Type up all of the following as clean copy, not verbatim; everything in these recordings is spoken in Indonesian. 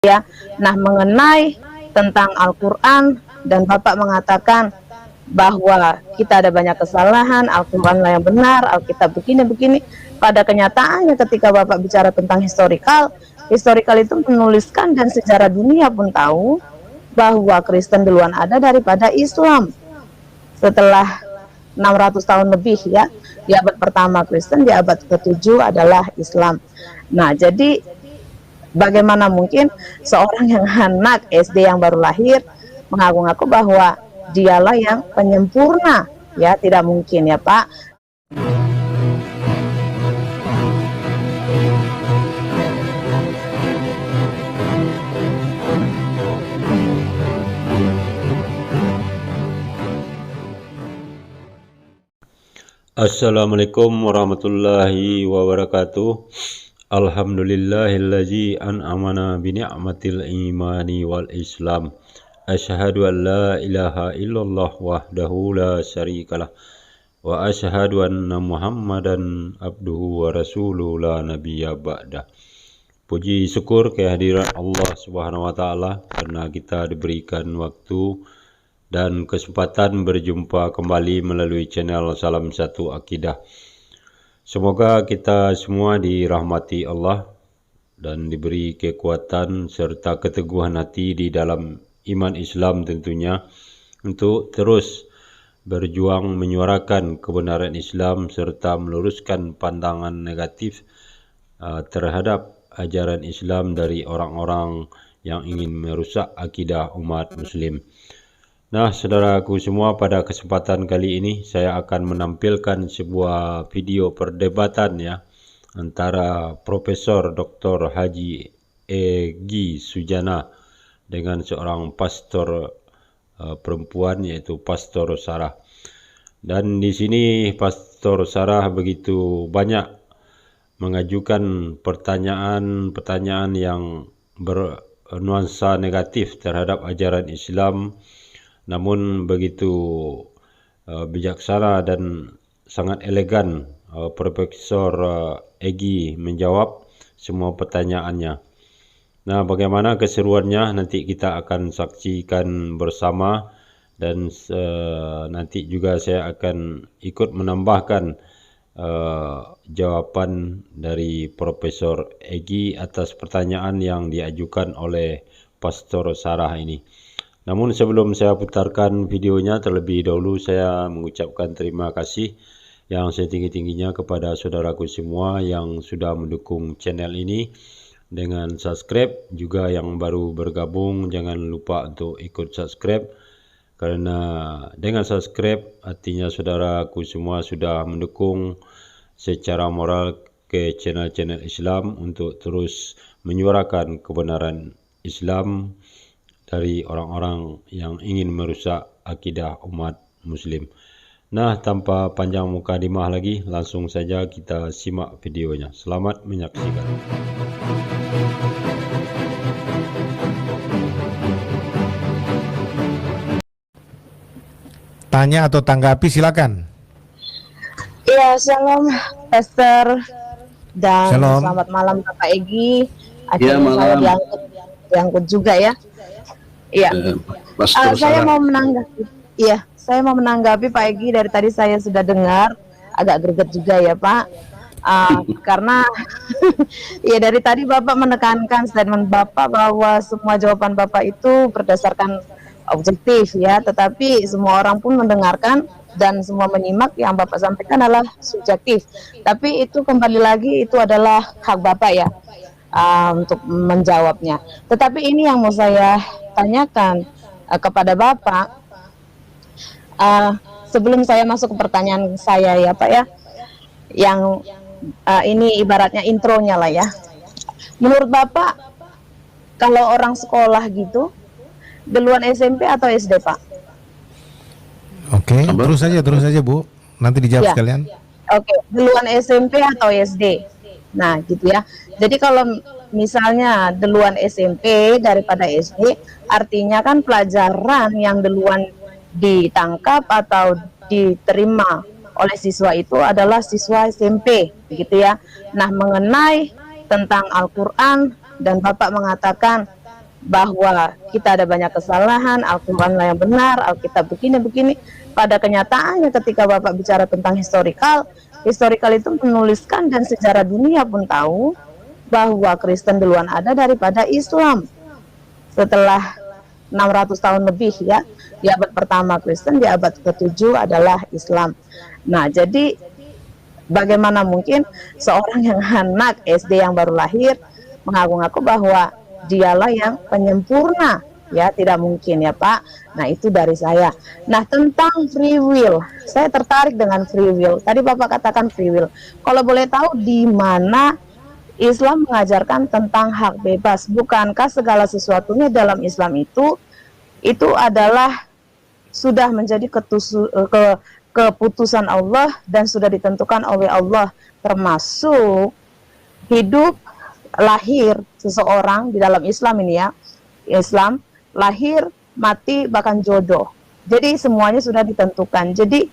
ya. Nah, mengenai tentang Al-Quran, dan Bapak mengatakan bahwa kita ada banyak kesalahan, Al-Quran lah yang benar, Alkitab begini-begini. Pada kenyataannya ketika Bapak bicara tentang historical itu menuliskan, dan sejarah dunia pun tahu bahwa Kristen duluan ada daripada Islam. Setelah 600 tahun lebih ya, di abad pertama Kristen, di abad ke-7 adalah Islam. Nah, jadi bagaimana mungkin seorang yang anak SD yang baru lahir mengaku-ngaku bahwa dialah yang penyempurna? Ya, tidak mungkin ya, Pak. Assalamualaikum warahmatullahi wabarakatuh. Alhamdulillahillazi an'amana bi ni'matil imani wal islam. Asyhadu an la ilaha illallah wahdahu la syarikalah wa asyhadu anna Muhammadan abduhu wa rasuluhu la nabiyya ba'dah. Puji syukur kehadiran Allah Subhanahu wa taala karena kita diberikan waktu dan kesempatan berjumpa kembali melalui channel Salam Satu Akidah. Semoga kita semua dirahmati Allah dan diberi kekuatan serta keteguhan hati di dalam iman Islam tentunya, untuk terus berjuang menyuarakan kebenaran Islam serta meluruskan pandangan negatif terhadap ajaran Islam dari orang-orang yang ingin merusak akidah umat Muslim. Nah, saudaraku semua, pada kesempatan kali ini saya akan menampilkan sebuah video perdebatan ya antara Profesor Dr. Haji Egy Sujana dengan seorang pastor perempuan, yaitu Pastor Sarah. Dan di sini Pastor Sarah begitu banyak mengajukan pertanyaan-pertanyaan yang bernuansa negatif terhadap ajaran Islam, namun begitu bijaksana dan sangat elegan Profesor Egy menjawab semua pertanyaannya. Nah, bagaimana keseruannya nanti kita akan saksikan bersama, dan nanti juga saya akan ikut menambahkan jawaban dari Profesor Egy atas pertanyaan yang diajukan oleh Pastor Sarah ini. Namun sebelum saya putarkan videonya, terlebih dahulu saya mengucapkan terima kasih yang setinggi-tingginya kepada saudaraku semua yang sudah mendukung channel ini dengan subscribe. Juga yang baru bergabung, jangan lupa untuk ikut subscribe, karena dengan subscribe artinya saudaraku semua sudah mendukung secara moral ke channel-channel Islam untuk terus menyuarakan kebenaran Islam dari orang-orang yang ingin merusak akidah umat Muslim. Nah, tanpa panjang mukadimah lagi, langsung saja kita simak videonya. Selamat menyaksikan. Tanya atau tanggapi, silakan. Iya, shalom Pastor, dan Shalom. selamat malam Bapak Egy. Ya, Akhirnya saya malam. diangkut juga ya. Iya. Pastor Saya Sarah. mau menanggapi. Iya, saya mau menanggapi Pak Egy. Dari tadi saya sudah dengar, agak greget juga ya Pak. Karena ya dari tadi Bapak menekankan statement Bapak bahwa semua jawaban Bapak itu berdasarkan objektif ya, tetapi semua orang pun mendengarkan dan semua menyimak yang Bapak sampaikan adalah subjektif. Tapi itu kembali lagi, itu adalah hak Bapak ya, untuk menjawabnya. Tetapi ini yang mau saya tanyakan kepada Bapak, sebelum saya masuk ke pertanyaan saya ya Pak ya, yang ini ibaratnya intronya lah ya. Menurut Bapak, kalau orang sekolah gitu, duluan SMP atau SD Pak? Oke, terus saja Bu. Nanti dijawab Ya. sekalian. Oke, duluan SMP atau SD? Nah, gitu ya. Jadi kalau misalnya duluan SMP daripada SD, artinya kan pelajaran yang duluan ditangkap atau diterima oleh siswa itu adalah siswa SMP, gitu ya. Nah, mengenai tentang Al-Quran, dan Bapak mengatakan bahwa kita ada banyak kesalahan, Al-Quran yang benar, Alkitab begini-begini. Pada kenyataannya ketika Bapak bicara tentang historical itu menuliskan dan sejarah dunia pun tahu bahwa Kristen duluan ada daripada Islam. Setelah 600 tahun lebih ya, di abad pertama Kristen, di abad ke-7 adalah Islam. Nah, jadi bagaimana mungkin seorang yang anak SD yang baru lahir mengaku-ngaku bahwa dialah yang penyempurna? Ya, tidak mungkin ya Pak. Nah, itu dari saya. Nah, tentang free will, saya tertarik dengan free will. Tadi Bapak katakan free will. Kalau boleh tahu di mana Islam mengajarkan tentang hak bebas? Bukankah segala sesuatunya dalam Islam itu adalah sudah menjadi keputusan Allah dan sudah ditentukan oleh Allah, termasuk hidup, lahir seseorang di dalam Islam ini ya. Islam, lahir, mati, bahkan jodoh. Jadi semuanya sudah ditentukan. Jadi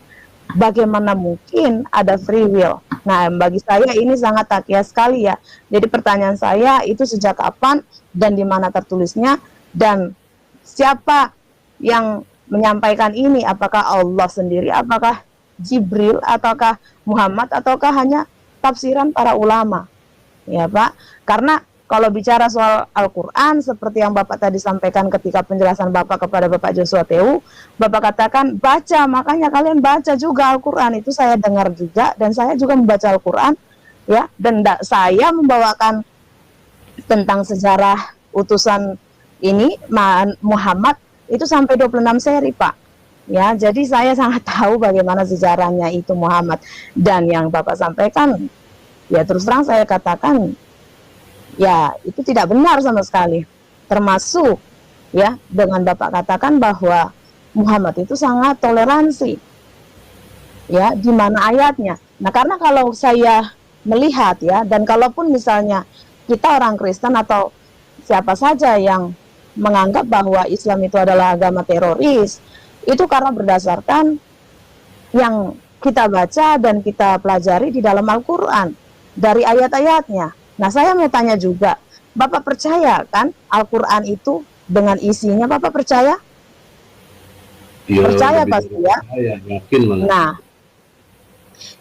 bagaimana mungkin ada free will? Nah, bagi saya ini sangat takia sekali ya. Jadi pertanyaan saya itu sejak kapan dan di mana tertulisnya dan siapa yang menyampaikan ini? Apakah Allah sendiri, apakah Jibril, ataukah Muhammad, ataukah hanya tafsiran para ulama? Ya Pak, karena kalau bicara soal Al-Quran, seperti yang Bapak tadi sampaikan ketika penjelasan Bapak kepada Bapak Joshua TU, Bapak katakan baca, makanya kalian baca juga Al-Quran. Itu saya dengar juga, dan saya juga membaca Al-Quran, ya. Dan saya membawakan tentang sejarah utusan ini, Muhammad, itu sampai 26 seri, Pak. Ya, jadi saya sangat tahu bagaimana sejarahnya itu Muhammad. Dan yang Bapak sampaikan, ya terus terang saya katakan, ya itu tidak benar sama sekali. Termasuk ya dengan Bapak katakan bahwa Muhammad itu sangat toleransi. Ya, di mana ayatnya? Nah, karena kalau saya melihat ya, dan kalaupun misalnya kita orang Kristen atau siapa saja yang menganggap bahwa Islam itu adalah agama teroris, itu karena berdasarkan yang kita baca dan kita pelajari di dalam Al-Quran dari ayat-ayatnya. Nah, saya mau tanya juga, Bapak percaya kan Al-Quran itu dengan isinya? Bapak percaya? Ya, percaya pasti ya? Yakin malah. Nah,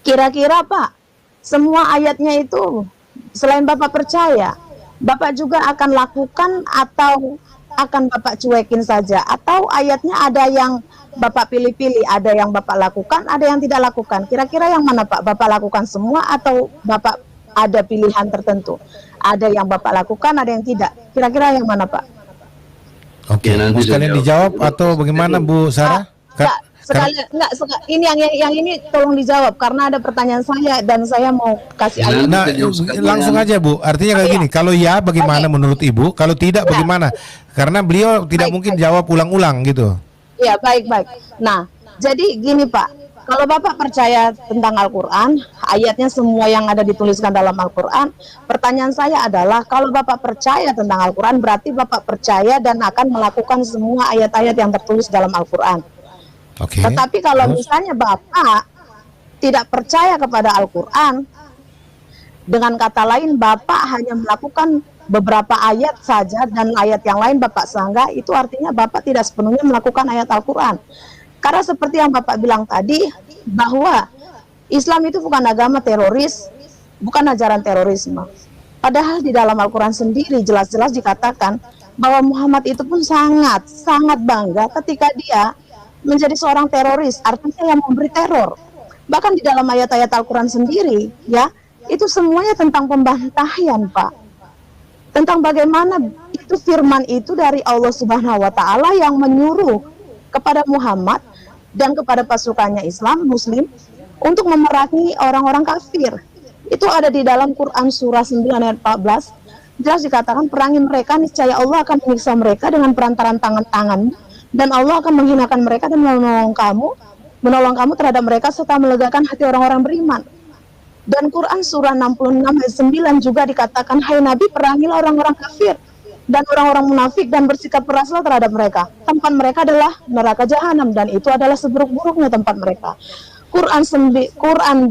kira-kira Pak, semua ayatnya itu selain Bapak percaya, Bapak juga akan lakukan atau akan Bapak cuekin saja? Atau ayatnya ada yang Bapak pilih-pilih, ada yang Bapak lakukan, ada yang tidak lakukan? Kira-kira yang mana Pak? Bapak lakukan semua atau Bapak ada pilihan tertentu? Ada yang Bapak lakukan, ada yang tidak. Kira-kira yang mana Pak? Oke, Ya, nanti mau sekalian saya dijawab jawab. atau bagaimana Bu Sarah? Ini yang ini tolong dijawab karena ada pertanyaan saya dan saya mau kasih Ya, ayat. Nah, Kita jawab sekalian. langsung aja Bu. Artinya kayak gini, kalau ya bagaimana menurut Ibu? Kalau tidak bagaimana? Karena beliau tidak mungkin jawab ulang-ulang gitu. Ya, baik-baik. Nah, jadi gini Pak, kalau Bapak percaya tentang Al-Quran, ayatnya semua yang ada dituliskan dalam Al-Quran, pertanyaan saya adalah, kalau Bapak percaya tentang Al-Quran, berarti Bapak percaya dan akan melakukan semua ayat-ayat yang tertulis dalam Al-Quran. Oke. Tetapi kalau misalnya Bapak tidak percaya kepada Al-Quran, dengan kata lain Bapak hanya melakukan beberapa ayat saja dan ayat yang lain Bapak sanggah, itu artinya Bapak tidak sepenuhnya melakukan ayat Al-Quran. Karena seperti yang Bapak bilang tadi, bahwa Islam itu bukan agama teroris, bukan ajaran terorisme. Padahal di dalam Al-Quran sendiri jelas-jelas dikatakan bahwa Muhammad itu pun sangat bangga ketika dia menjadi seorang teroris, artinya yang memberi teror. Bahkan di dalam ayat-ayat Al-Quran sendiri, ya, itu semuanya tentang pembantaian, Pak. Tentang bagaimana itu firman itu dari Allah Subhanahu wa Ta'ala yang menyuruh kepada Muhammad dan kepada pasukannya Islam, Muslim, untuk memerangi orang-orang kafir. Itu ada di dalam Quran surah 9 ayat 14. Jelas dikatakan, perangi mereka, niscaya Allah akan menyiksa mereka dengan perantaran tangan-tangan, dan Allah akan menghinakan mereka dan menolong kamu terhadap mereka serta melegakan hati orang-orang beriman. Dan Quran surah 66 ayat 9 juga dikatakan, hai Nabi, perangilah orang-orang kafir dan orang-orang munafik dan bersikap keraslah terhadap mereka. Tempat mereka adalah neraka jahanam dan itu adalah seburuk-buruknya tempat mereka. Quran 2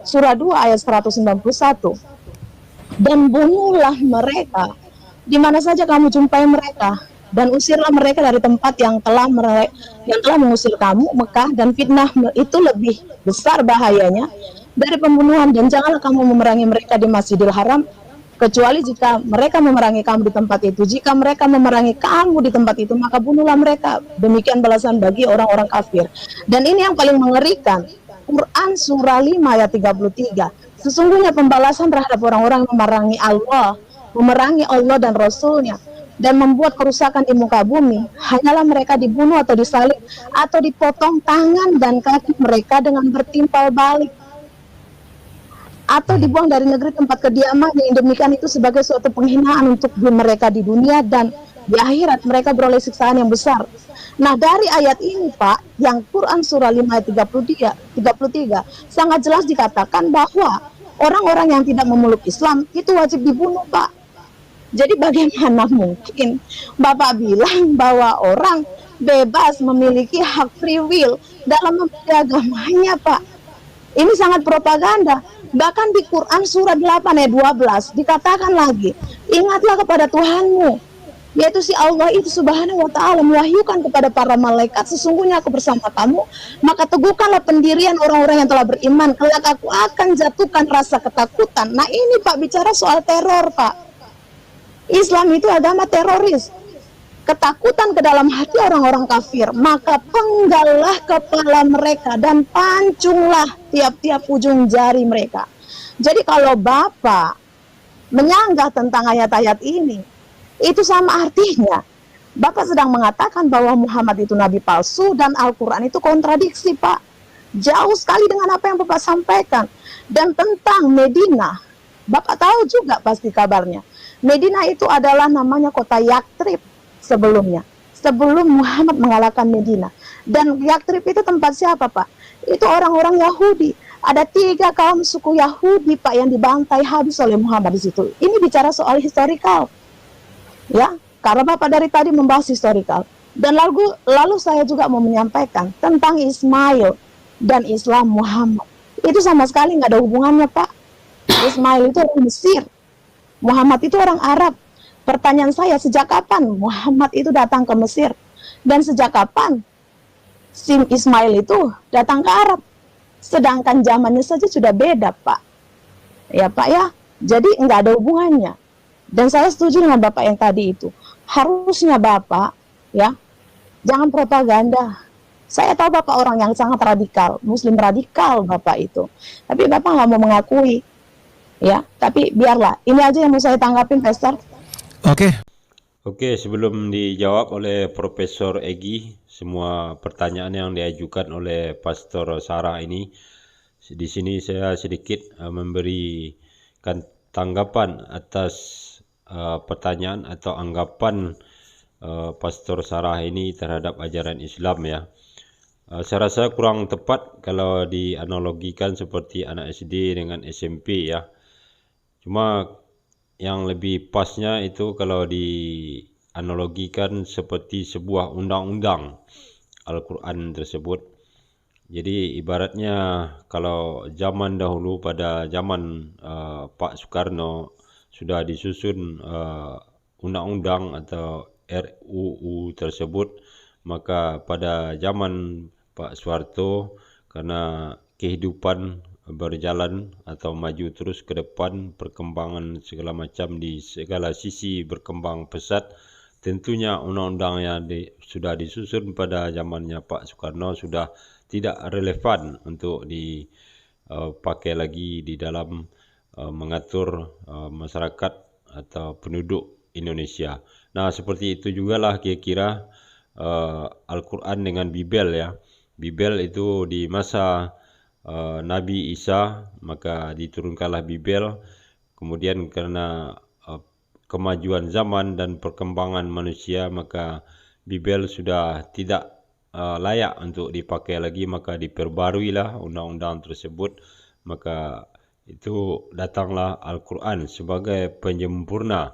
surah 2 ayat 191. Dan bunuhlah mereka Di mana saja kamu jumpai mereka, dan usirlah mereka dari tempat yang telah mengusir kamu, Mekah, dan fitnah itu lebih besar bahayanya dari pembunuhan, dan janganlah kamu memerangi mereka di Masjidil Haram kecuali jika mereka memerangi kamu di tempat itu. Jika mereka memerangi kamu di tempat itu, maka bunuhlah mereka. Demikian balasan bagi orang-orang kafir. Dan ini yang paling mengerikan. Quran surah 5 ayat 33. Sesungguhnya pembalasan terhadap orang-orang yang memerangi Allah dan Rasulnya, dan membuat kerusakan di muka bumi, hanyalah mereka dibunuh atau disalib, atau dipotong tangan dan kaki mereka dengan bertimpal balik, atau dibuang dari negeri tempat kediaman. Yang demikian itu sebagai suatu penghinaan untuk mereka di dunia, dan di akhirat mereka beroleh siksaan yang besar. Nah, dari ayat ini, Pak, yang Quran surah 5 ayat 33 sangat jelas dikatakan bahwa orang-orang yang tidak memeluk Islam itu wajib dibunuh, Pak. Jadi bagaimana mungkin Bapak bilang bahwa orang bebas memiliki hak free will dalam memilih agamanya, Pak? Ini sangat propaganda. Bahkan di Quran surat 8 ayat 12 dikatakan lagi, ingatlah kepada Tuhanmu, yaitu si Allah itu subhanahu wa ta'ala mewahyukan kepada para malaikat, sesungguhnya aku bersama kamu, maka teguhkanlah pendirian orang-orang yang telah beriman, kelak aku akan jatuhkan rasa ketakutan. Nah ini, Pak, bicara soal teror, Pak. Islam itu agama teroris. Ketakutan ke dalam hati orang-orang kafir, maka penggallah kepala mereka dan pancunglah tiap-tiap ujung jari mereka. Jadi kalau Bapak menyanggah tentang ayat-ayat ini, itu sama artinya Bapak sedang mengatakan bahwa Muhammad itu nabi palsu dan Al-Quran itu kontradiksi, Pak. Jauh sekali dengan apa yang Bapak sampaikan. Dan tentang Medina, Bapak tahu juga pasti kabarnya. Medina itu adalah namanya kota Yaktrib sebelumnya, sebelum Muhammad mengalahkan Medina. Dan Yaktrib itu tempat siapa, Pak? Itu orang-orang Yahudi. Ada 3 kaum suku Yahudi, Pak, yang dibantai habis oleh Muhammad di situ. Ini bicara soal historikal, ya, karena Bapak dari tadi membahas historikal. Dan lalu saya juga mau menyampaikan tentang Ismail dan Islam Muhammad. Itu sama sekali nggak ada hubungannya, Pak. Ismail itu orang Mesir, Muhammad itu orang Arab. Pertanyaan saya, sejak kapan Muhammad itu datang ke Mesir? Dan sejak kapan si Ismail itu datang ke Arab? Sedangkan zamannya saja sudah beda, Pak. Ya, Pak, ya. Jadi nggak ada hubungannya. Dan saya setuju dengan Bapak yang tadi itu. Harusnya Bapak, ya, jangan propaganda. Saya tahu Bapak orang yang sangat radikal, Muslim radikal Bapak itu. Tapi Bapak nggak mau mengakui. Ya, tapi biarlah. Ini aja yang mau saya tanggapin, Pastor. Oke, sebelum dijawab oleh Profesor Egi, semua pertanyaan yang diajukan oleh Pastor Sarah ini, di sini saya sedikit memberikan tanggapan atas pertanyaan atau anggapan Pastor Sarah ini terhadap ajaran Islam, ya. Saya rasa kurang tepat kalau dianalogikan seperti anak SD dengan SMP, ya. Cuma yang lebih pasnya itu kalau dianalogikan seperti sebuah undang-undang Al-Quran tersebut. Jadi ibaratnya kalau zaman dahulu pada zaman Pak Soekarno sudah disusun undang-undang atau RUU tersebut, maka pada zaman Pak Soeharto, karena kehidupan berjalan atau maju terus ke depan, perkembangan segala macam di segala sisi berkembang pesat, tentunya undang-undang yang sudah disusun pada zamannya Pak Soekarno sudah tidak relevan untuk dipakai lagi di dalam mengatur masyarakat atau penduduk Indonesia. Nah, seperti itu jugalah kira-kira Al-Quran dengan Bibel, ya. Bibel itu di masa Nabi Isa, maka diturunkanlah Bibel. Kemudian karena kemajuan zaman dan perkembangan manusia, maka Bibel sudah tidak layak untuk dipakai lagi, maka diperbaruilah undang-undang tersebut. Maka itu datanglah Al-Quran sebagai penyempurna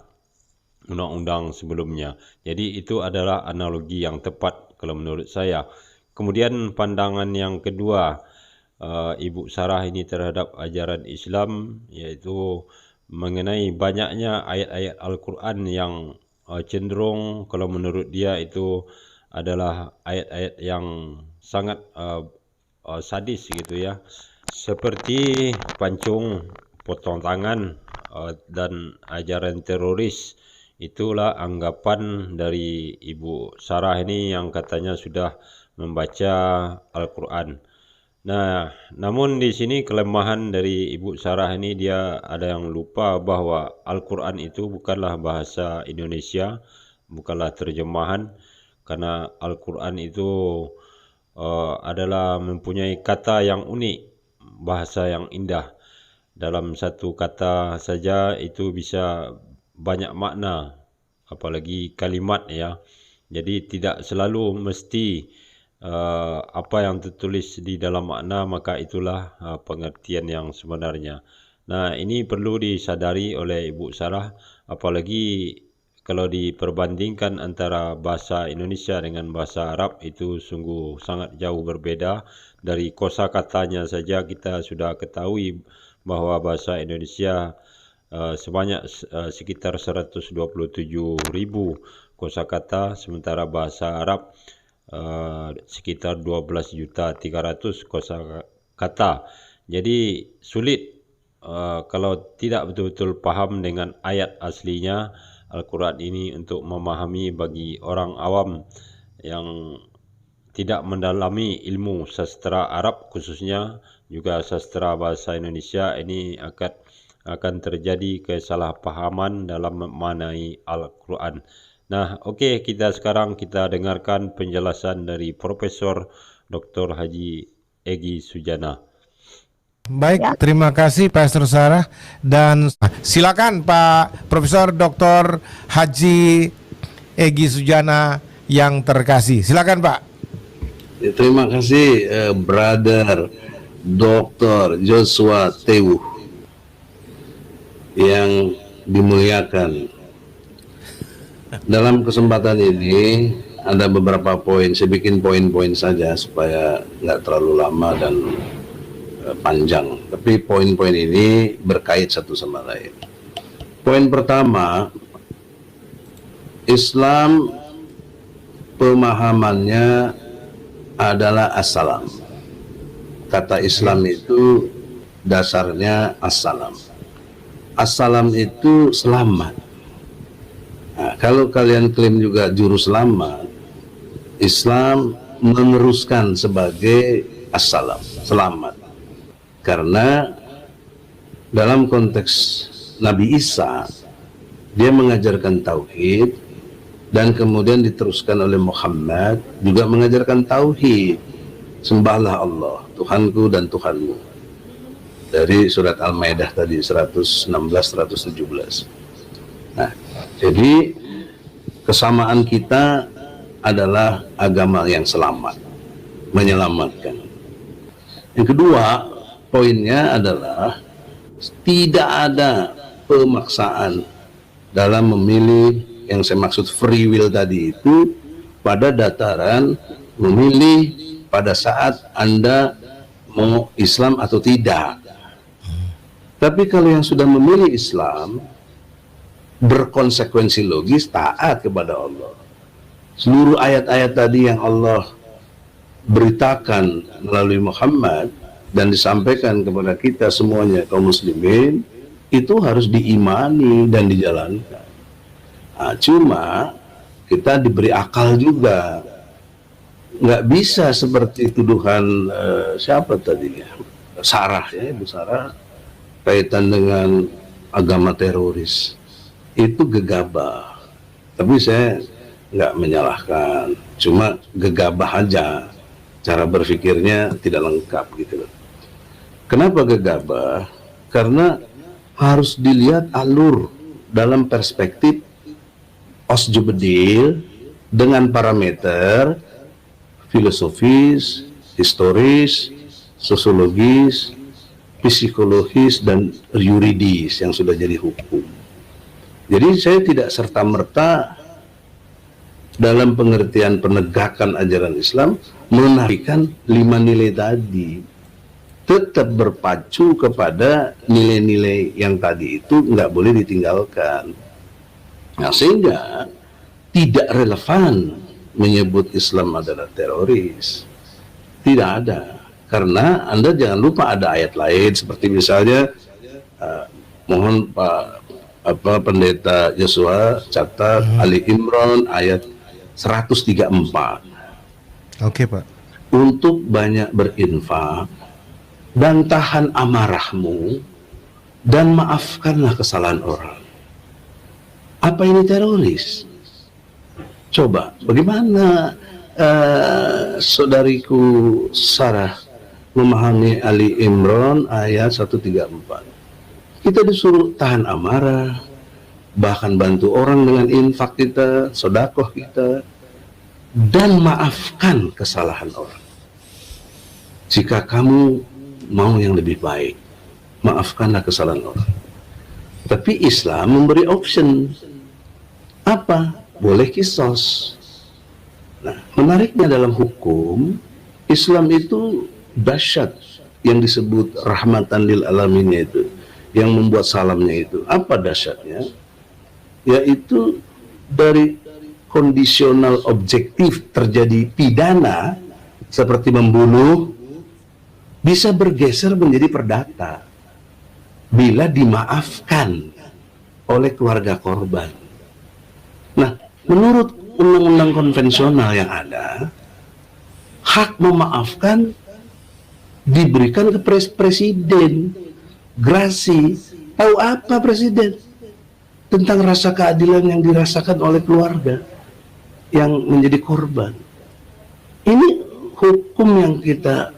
undang-undang sebelumnya. Jadi itu adalah analogi yang tepat kalau menurut saya. Kemudian pandangan yang kedua Ibu Sarah ini terhadap ajaran Islam, yaitu mengenai banyaknya ayat-ayat Al-Quran yang cenderung kalau menurut dia itu adalah ayat-ayat yang sangat sadis gitu ya, seperti pancung, potong tangan, dan ajaran teroris. Itulah anggapan dari Ibu Sarah ini yang katanya sudah membaca Al-Quran. Nah, namun di sini kelemahan dari Ibu Sarah ini, dia ada yang lupa bahwa Al-Quran itu bukanlah bahasa Indonesia, bukanlah terjemahan, karena Al-Quran itu adalah mempunyai kata yang unik, bahasa yang indah. Dalam satu kata saja itu bisa banyak makna, apalagi kalimat ya. Jadi tidak selalu mesti apa yang tertulis di dalam makna maka itulah pengertian yang sebenarnya. Nah, ini perlu disadari oleh Ibu Sarah, apalagi kalau diperbandingkan antara bahasa Indonesia dengan bahasa Arab, itu sungguh sangat jauh berbeda. Dari kosakatanya saja kita sudah ketahui bahwa bahasa Indonesia sebanyak sekitar 127.000 kosakata, sementara bahasa Arab sekitar 12.300.000 kosakata. Jadi sulit kalau tidak betul-betul paham dengan ayat aslinya Al-Quran ini untuk memahami bagi orang awam yang tidak mendalami ilmu sastra Arab, khususnya juga sastra bahasa Indonesia, ini akan terjadi kesalahpahaman dalam memaknai Al-Quran. Nah, oke, sekarang kita dengarkan penjelasan dari Profesor Dr. Haji Egy Sujana. Baik, terima kasih Pastor Sarah, dan silakan Pak Profesor Dr. Haji Egy Sujana yang terkasih. Silakan Pak. Terima kasih Brother Dr. Joshua Tewu yang dimuliakan. Dalam kesempatan ini ada beberapa poin, saya bikin poin-poin saja supaya nggak terlalu lama dan panjang. Tapi poin-poin ini berkait satu sama lain. Poin pertama, Islam pemahamannya adalah assalam. Kata Islam itu dasarnya assalam. Assalam itu selamat. Nah, kalau kalian klaim juga juru selamat, Islam meneruskan sebagai assalam, selamat. Karena dalam konteks Nabi Isa, dia mengajarkan tauhid, dan kemudian diteruskan oleh Muhammad juga mengajarkan tauhid. Sembahlah Allah, Tuhanku dan Tuhanmu. Dari surat Al-Maidah tadi 116-117. Nah, jadi kesamaan kita adalah agama yang selamat, menyelamatkan. Yang kedua, poinnya adalah tidak ada pemaksaan dalam memilih, yang saya maksud free will tadi itu pada dataran memilih pada saat Anda mau Islam atau tidak. Tapi kalau yang sudah memilih Islam, berkonsekuensi logis taat kepada Allah. Seluruh ayat-ayat tadi yang Allah beritakan melalui Muhammad dan disampaikan kepada kita semuanya kaum muslimin, itu harus diimani dan dijalankan. Nah, cuma kita diberi akal juga. Nggak bisa seperti tuduhan siapa tadi ya? Sarah ya, Ibu Sarah, kaitan dengan agama teroris. Itu gegabah. Tapi saya nggak menyalahkan, cuma gegabah aja. Cara berpikirnya tidak lengkap gitu loh. Kenapa gegabah? Karena harus dilihat alur dalam perspektif Osjubedil dengan parameter filosofis, historis, sosiologis, psikologis, dan yuridis yang sudah jadi hukum. Jadi saya tidak serta-merta dalam pengertian penegakan ajaran Islam menafikan 5 nilai tadi. tetap berpacu kepada nilai-nilai yang tadi itu nggak boleh ditinggalkan. Nah, sehingga tidak relevan menyebut Islam adalah teroris. Tidak ada. Karena Anda jangan lupa ada ayat lain seperti misalnya mohon Pak Pendeta Yosua catat Ali Imran ayat 134. Oke, Pak. Untuk banyak berinfak dan tahan amarahmu dan maafkanlah kesalahan orang. Apa ini teroris? Coba, bagaimana saudariku Sarah memahami Ali Imran ayat 134? Kita disuruh tahan amarah, bahkan bantu orang dengan infak kita, sedekah kita, dan maafkan kesalahan orang. Jika kamu mau yang lebih baik, maafkanlah kesalahan orang. Tapi Islam memberi option. Apa? Boleh kisos. Nah, menariknya dalam hukum, Islam itu dahsyat yang disebut rahmatan lil alamin itu, yang membuat salamnya itu. Apa dahsyatnya? Yaitu dari kondisional objektif terjadi pidana seperti membunuh bisa bergeser menjadi perdata bila dimaafkan oleh keluarga korban. Nah, menurut undang-undang konvensional yang ada, hak memaafkan diberikan ke presiden, grasi. Tahu apa presiden tentang rasa keadilan yang dirasakan oleh keluarga yang menjadi korban? Ini hukum yang kita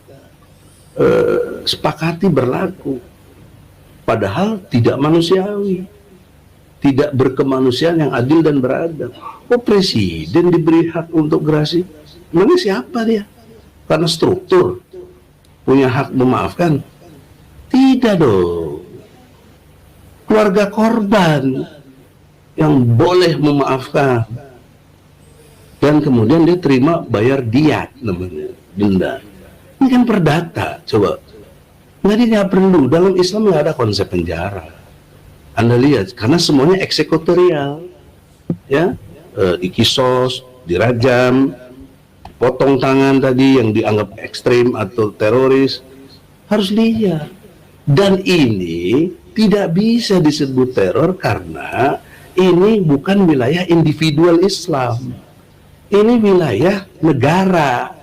sepakati berlaku, padahal tidak manusiawi, tidak berkemanusiaan yang adil dan beradab. Oh, presiden diberi hak untuk gerasi? Memang siapa dia? Karena struktur punya hak memaafkan? Tidak dong. Keluarga korban yang boleh memaafkan, dan kemudian dia terima bayar diat namanya, denda. Ini kan perdata, coba. Nggak perlu, dalam Islam nggak ada konsep penjara. Anda lihat, karena semuanya eksekutorial, ya, dikisos, dirajam, potong tangan tadi yang dianggap ekstrim atau teroris, harus lihat. Dan ini tidak bisa disebut teror karena ini bukan wilayah individual Islam. Ini wilayah negara.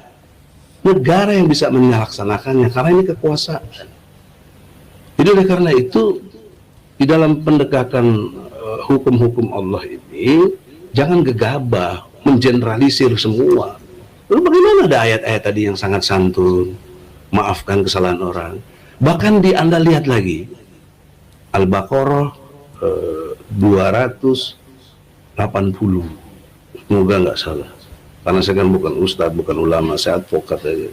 Negara yang bisa melaksanakannya karena ini kekuasaan. Jadi oleh karena itu di dalam pendekatan hukum-hukum Allah ini jangan gegabah mengeneralisir semua. Lalu bagaimana ada ayat-ayat tadi yang sangat santun, maafkan kesalahan orang. Bahkan Anda lihat lagi Al-Baqarah 280, semoga nggak salah. Karena saya kan bukan ustadz, bukan ulama, saya advokat aja.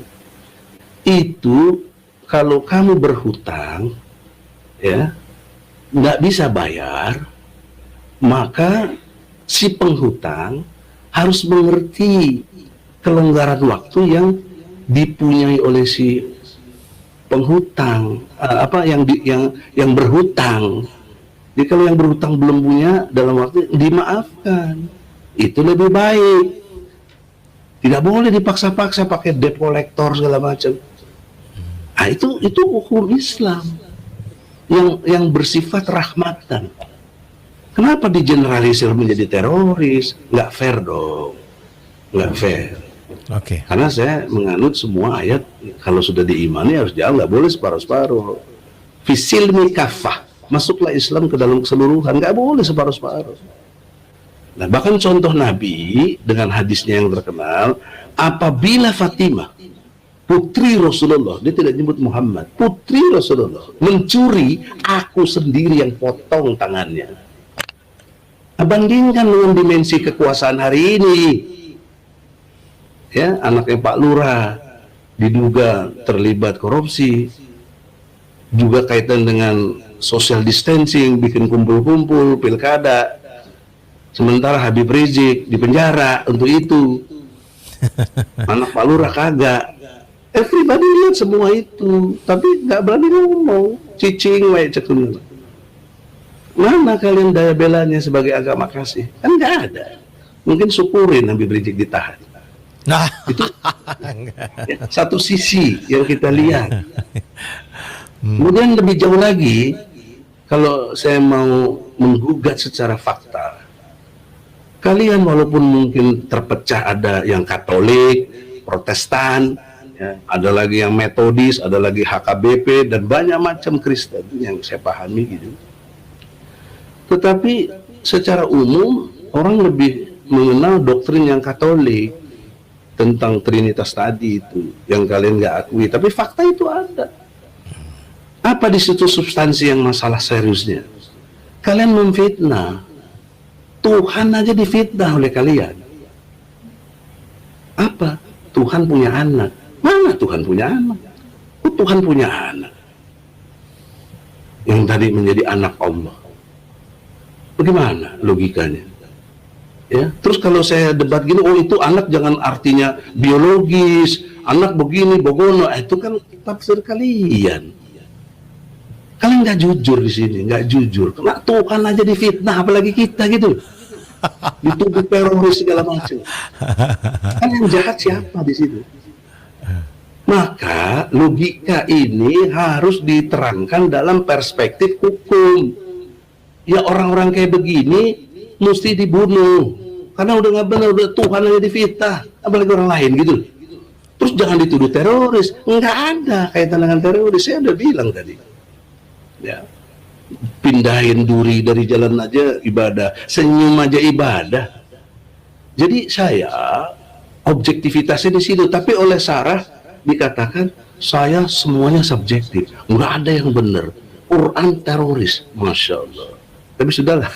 Itu kalau kamu berhutang, ya, nggak bisa bayar, maka si penghutang harus mengerti kelonggaran waktu yang dipunyai oleh si penghutang, yang berhutang. Jadi kalau yang berhutang belum punya dalam waktu, dimaafkan. Itu lebih baik. Tidak boleh dipaksa-paksa pakai debt collector segala macam. Nah, itu hukum Islam yang bersifat rahmatan. Kenapa digeneralisir menjadi teroris? Nggak fair dong, nggak fair. Oke. Karena saya menganut semua ayat kalau sudah diimani harus jalan, nggak boleh separuh-separuh. Fisilmi kafah, masuklah Islam ke dalam keseluruhan, nggak boleh separuh-separuh. Nah, bahkan contoh Nabi dengan hadisnya yang terkenal, apabila Fatimah putri Rasulullah, dia tidak nyebut Muhammad, putri Rasulullah mencuri, aku sendiri yang potong tangannya. Nah, bandingkan dengan dimensi kekuasaan hari ini, ya, anaknya Pak Lurah diduga terlibat korupsi, juga kaitan dengan social distancing, bikin kumpul-kumpul pilkada. Sementara Habib Rizik di penjara untuk itu. Anak Pak Lurah kagak. Everybody lihat semua itu, tapi nggak berani ngomong. Cicing wae cekun. Mana kalian daya belanya sebagai agama kasih? Kan nggak ada. Mungkin syukurin Habib Rizik ditahan. Nah, Itu ya, satu sisi yang kita lihat. Kemudian lebih jauh lagi, kalau saya mau menggugat secara fakta, kalian walaupun mungkin terpecah, ada yang Katolik, Protestan, ya, ada lagi yang Metodis, ada lagi HKBP, dan banyak macam Kristen yang saya pahami gitu. Tetapi secara umum orang lebih mengenal doktrin yang Katolik tentang Trinitas tadi itu, yang kalian nggak akui, tapi fakta itu ada. Apa di situ substansi yang masalah seriusnya? Kalian memfitnah Tuhan aja, difitnah oleh kalian. Apa? Tuhan punya anak. Mana Tuhan punya anak? Oh, Tuhan punya anak yang tadi menjadi anak Allah. Bagaimana logikanya? Ya, terus kalau saya debat gini, oh itu anak jangan artinya biologis, anak begini, bogono, itu kan tafsir kalian. Kalian nggak jujur di sini, nggak jujur. Karena Tuhan aja difitnah, apalagi kita gitu. Dituduh teroris segala macam. Kan yang jahat siapa di situ? Maka logika ini harus diterangkan dalam perspektif hukum. Ya orang-orang kayak begini mesti dibunuh karena udah nggak benar, udah Tuhan aja difitnah, apalagi orang lain gitu. Terus jangan dituduh teroris, nggak ada kaitan dengan teroris. Saya udah bilang tadi, ya pindahin duri dari jalan aja ibadah, senyum aja ibadah. Jadi saya objektivitasnya di situ, tapi oleh Sarah dikatakan saya semuanya subjektif, nggak ada yang benar. Quran teroris, masya Allah. Tapi sudahlah.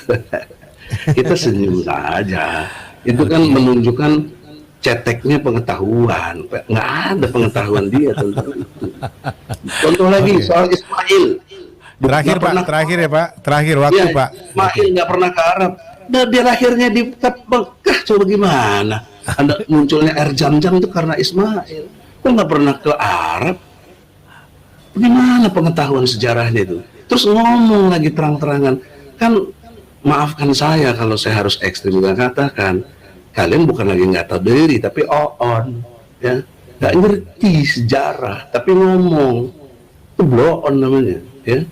Kita senyum saja. Itu kan menunjukkan ceteknya pengetahuan. Nggak ada pengetahuan dia tentang itu. Contoh lagi soal Ismail. terakhir Pak, terakhir ya Pak, terakhir waktu Ya, Pak. Ismail nggak pernah ke Arab. Nah, dia lahirnya di Mekah, coba gimana? Ada munculnya air Zam-Zam itu karena Ismail. Kok nggak pernah ke Arab? Bagaimana pengetahuan sejarahnya itu? Terus ngomong lagi terang-terangan. Kan maafkan saya kalau saya harus ekstrim katakan, kalian bukan lagi nggak tahu diri, tapi on, ya, nggak ngerti sejarah, tapi ngomong itu blow on namanya, ya.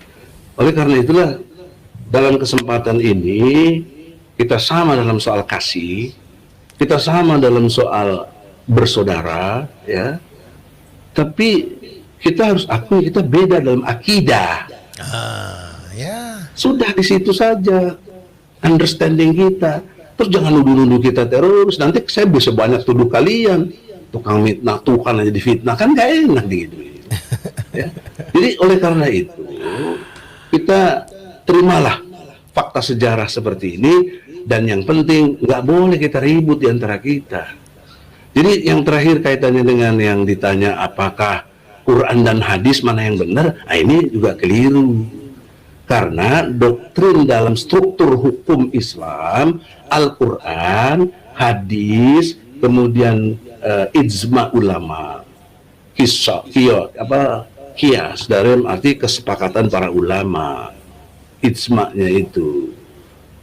Oleh karena itulah dalam kesempatan ini kita sama dalam soal kasih, kita sama dalam soal bersaudara, ya. Tapi kita harus akui kita beda dalam akidah. Ya. Sudah di situ saja understanding kita. Terus jangan nuduh-nuduh kita teroris. Nanti saya bisa banyak tuduh kalian tukang fitnah, Tuhan aja difitnah, kan gak enak gitu. Ya. Jadi oleh karena itu kita terimalah fakta sejarah seperti ini, dan yang penting nggak boleh kita ribut di antara kita. Jadi yang terakhir kaitannya dengan yang ditanya apakah Quran dan hadis mana yang benar, nah ini juga keliru. Karena doktrin dalam struktur hukum Islam, Al-Quran, hadis, kemudian ijma ulama, kias dalam arti kesepakatan para ulama, ijma'nya itu.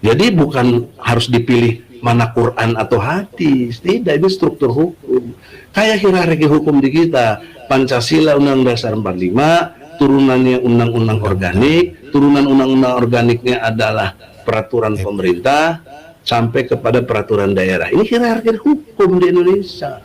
Jadi bukan harus dipilih mana Quran atau hadis, tidak, ini struktur hukum. Kayak hierarki hukum di kita, Pancasila Undang-Undang Dasar 45, turunannya undang-undang organik, turunan undang-undang organiknya adalah peraturan pemerintah sampai kepada peraturan daerah. Ini hierarki hukum di Indonesia.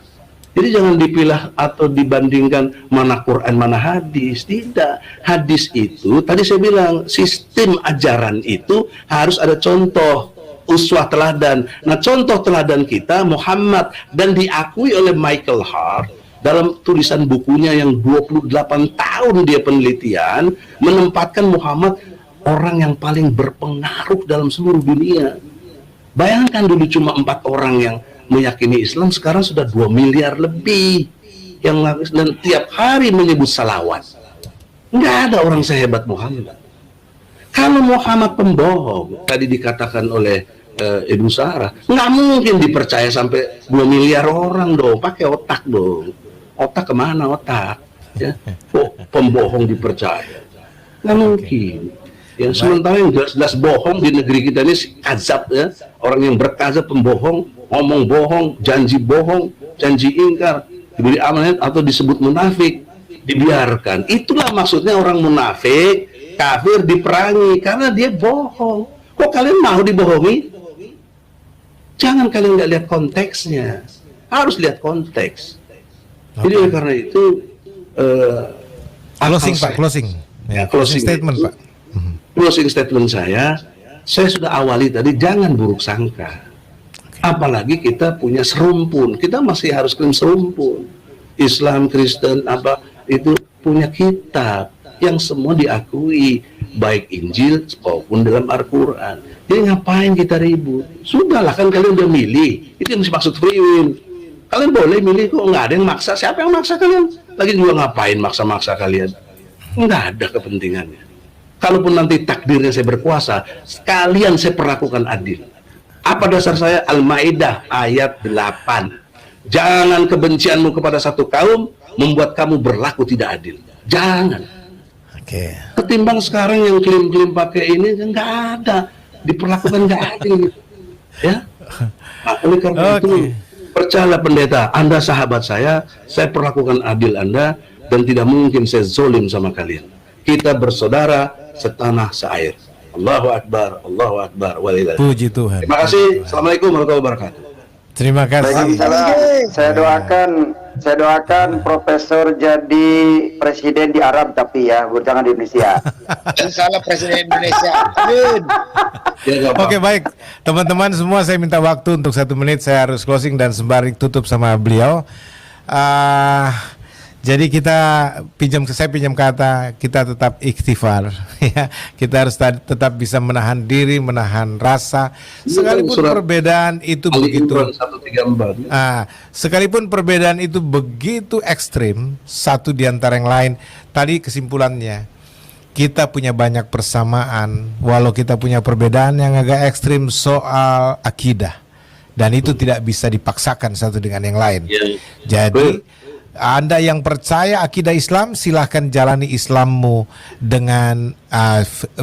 Jadi jangan dipilah atau dibandingkan mana Quran mana hadis. Tidak. Hadis itu tadi saya bilang sistem ajaran itu harus ada contoh, uswah teladan. Nah, contoh teladan kita Muhammad, dan diakui oleh Michael Hart dalam tulisan bukunya yang 28 tahun dia penelitian, menempatkan Muhammad orang yang paling berpengaruh dalam seluruh dunia. Bayangkan dulu cuma 4 orang yang meyakini Islam, sekarang sudah 2 miliar lebih yang dan tiap hari menyebut salawat. Nggak ada orang sehebat Muhammad. Kalau Muhammad pembohong, tadi dikatakan oleh Ibu Sarah, nggak mungkin dipercaya sampai 2 miliar orang dong, pakai otak dong. Otak kemana otak? Ya, pembohong dipercaya, nggak mungkin. Ya, sementara yang jelas-jelas bohong di negeri kita ini kadzab, ya, orang yang berkadzab, pembohong, ngomong bohong, janji ingkar, diberi amanat atau disebut munafik, dibiarkan. Itulah maksudnya orang munafik, kafir diperangi karena dia bohong. Kok kalian mau dibohongi? Jangan kalian nggak lihat konteksnya, harus lihat konteks. Jadi oleh karena itu Closing Pak, closing. Ya, closing statement Pak. Closing statement saya sudah awali tadi, jangan buruk sangka. Apalagi kita punya serumpun, kita masih harus klaim serumpun. Islam, Kristen, apa itu punya kitab yang semua diakui, baik Injil maupun dalam Al-Quran. Jadi ngapain kita ribut? Sudahlah, kan kalian udah milih, itu yang dimaksud free will. Kalian boleh milih kok, nggak ada yang maksa. Siapa yang maksa kalian? Lagi juga ngapain maksa-maksa kalian? Nggak ada kepentingannya. Kalaupun nanti takdirnya saya berkuasa, sekalian saya perlakukan adil. Apa dasar saya? Al-Maidah ayat 8. Jangan kebencianmu kepada satu kaum membuat kamu berlaku tidak adil. Jangan. Oke. Ketimbang sekarang yang klaim-klaim pakai ini nggak ada, diperlakukan nggak adil. Ya. Nah, oleh karena itu, percayalah pendeta, Anda sahabat saya perlakukan adil Anda, dan tidak mungkin saya zolim sama kalian. Kita bersaudara setanah seair. Allahu Akbar, Allahu Akbar. Puji Tuhan. Terima kasih. Assalamualaikum warahmatullahi wabarakatuh. Terima kasih. Waalaikumsalam. Saya doakan Profesor jadi presiden di Arab, tapi ya, jangan di Indonesia. Insya Allah presiden Indonesia. Amin. Oke, baik teman-teman semua, saya minta waktu untuk 1 menit, saya harus closing dan sembari tutup sama beliau. Jadi saya pinjam kata, kita tetap ikhtifar, ya. Kita harus tetap bisa menahan diri, menahan rasa, sekalipun perbedaan itu begitu. Sekalipun perbedaan itu begitu ekstrim satu di antara yang lain. Tadi kesimpulannya, kita punya banyak persamaan, walau kita punya perbedaan yang agak ekstrim soal akidah, dan itu tidak bisa dipaksakan satu dengan yang lain. Jadi Anda yang percaya akidah Islam, silahkan jalani Islammu dengan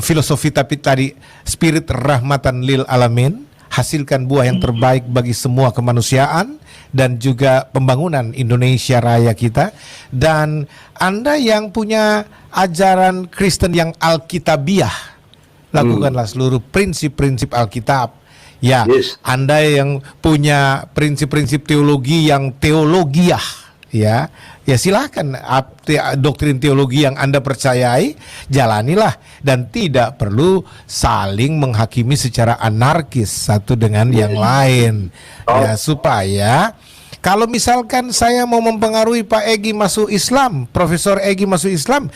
filosofi, tapi tadi spirit rahmatan lil alamin, hasilkan buah yang terbaik bagi semua kemanusiaan dan juga pembangunan Indonesia Raya kita. Dan Anda yang punya ajaran Kristen yang Alkitabiah, lakukanlah seluruh prinsip-prinsip Alkitab. Ya, Anda yang punya prinsip-prinsip teologi yang teologiah, ya silakan doktrin teologi yang Anda percayai, jalanilah, dan tidak perlu saling menghakimi secara anarkis satu dengan yang lain. Ya, supaya kalau misalkan saya mau mempengaruhi Pak Egy masuk Islam, Profesor Egy masuk Islam,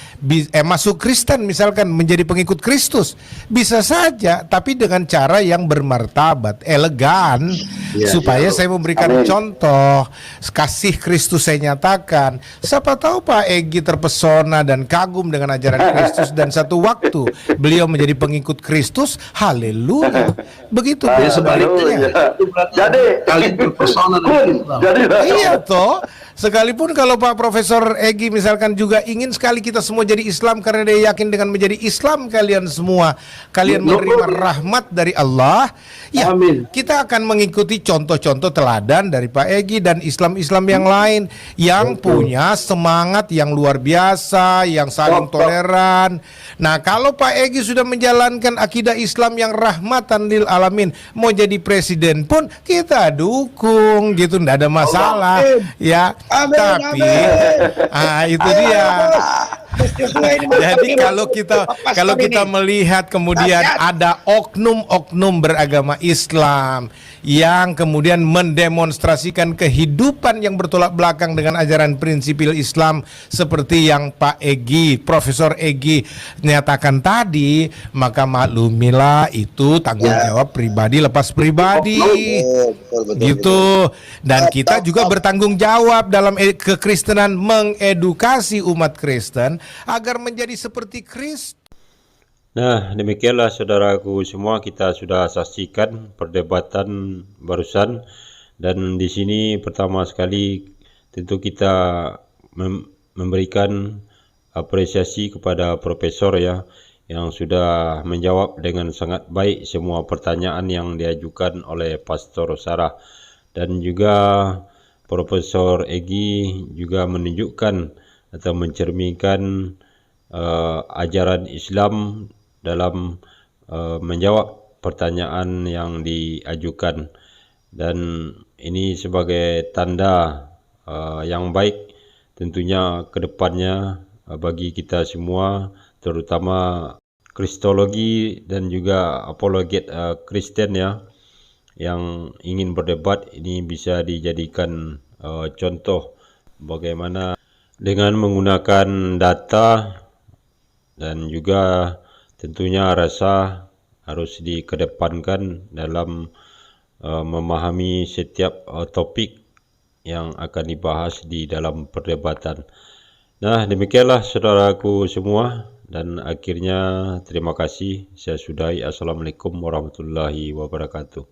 masuk Kristen misalkan, menjadi pengikut Kristus, bisa saja, tapi dengan cara yang bermartabat, elegan, supaya saya memberikan contoh, kasih Kristus saya nyatakan. Siapa tahu Pak Egy terpesona dan kagum dengan ajaran Kristus, dan satu waktu beliau menjadi pengikut Kristus. Haleluya. Begitu. Sebaliknya. Jadi kalian terpesona dengan Islam. Iya toh, sekalipun kalau Pak Profesor Egy misalkan juga ingin sekali kita semua jadi Islam, karena dia yakin dengan menjadi Islam kalian semua, kalian menerima rahmat dari Allah. Ya, amin. Kita akan mengikuti contoh-contoh teladan dari Pak Egy dan Islam-Islam yang lain yang punya semangat yang luar biasa, yang saling toleran. Nah, kalau Pak Egy sudah menjalankan akidah Islam yang rahmatan lil alamin, mau jadi presiden pun kita dukung gitu, nggak ada masalah. Ya, tapi itu dia. Jadi kalau kita melihat kemudian ada oknum-oknum beragama Islam yang kemudian mendemonstrasikan kehidupan yang bertolak belakang dengan ajaran prinsipil Islam seperti yang Pak Egy, Profesor Egy nyatakan tadi, maka maklumilah itu tanggung jawab pribadi lepas pribadi. Gitu. Dan kita juga bertanggung jawab dalam kekristenan mengedukasi umat Kristen agar menjadi seperti Kristus. Nah, demikianlah saudaraku semua, kita sudah saksikan perdebatan barusan, dan di sini pertama sekali tentu kita memberikan apresiasi kepada Profesor ya, yang sudah menjawab dengan sangat baik semua pertanyaan yang diajukan oleh Pastor Sarah. Dan juga Profesor Egy juga menunjukkan atau mencerminkan ajaran Islam dalam menjawab pertanyaan yang diajukan. Dan ini sebagai tanda yang baik tentunya ke depannya bagi kita semua, terutama kristologi dan juga apologet Kristen ya, yang ingin berdebat, ini bisa dijadikan contoh bagaimana dengan menggunakan data, dan juga tentunya rasa harus dikedepankan dalam memahami setiap topik yang akan dibahas di dalam perdebatan. Nah, demikianlah saudaraku semua, dan akhirnya terima kasih. Saya sudahi. Assalamualaikum warahmatullahi wabarakatuh.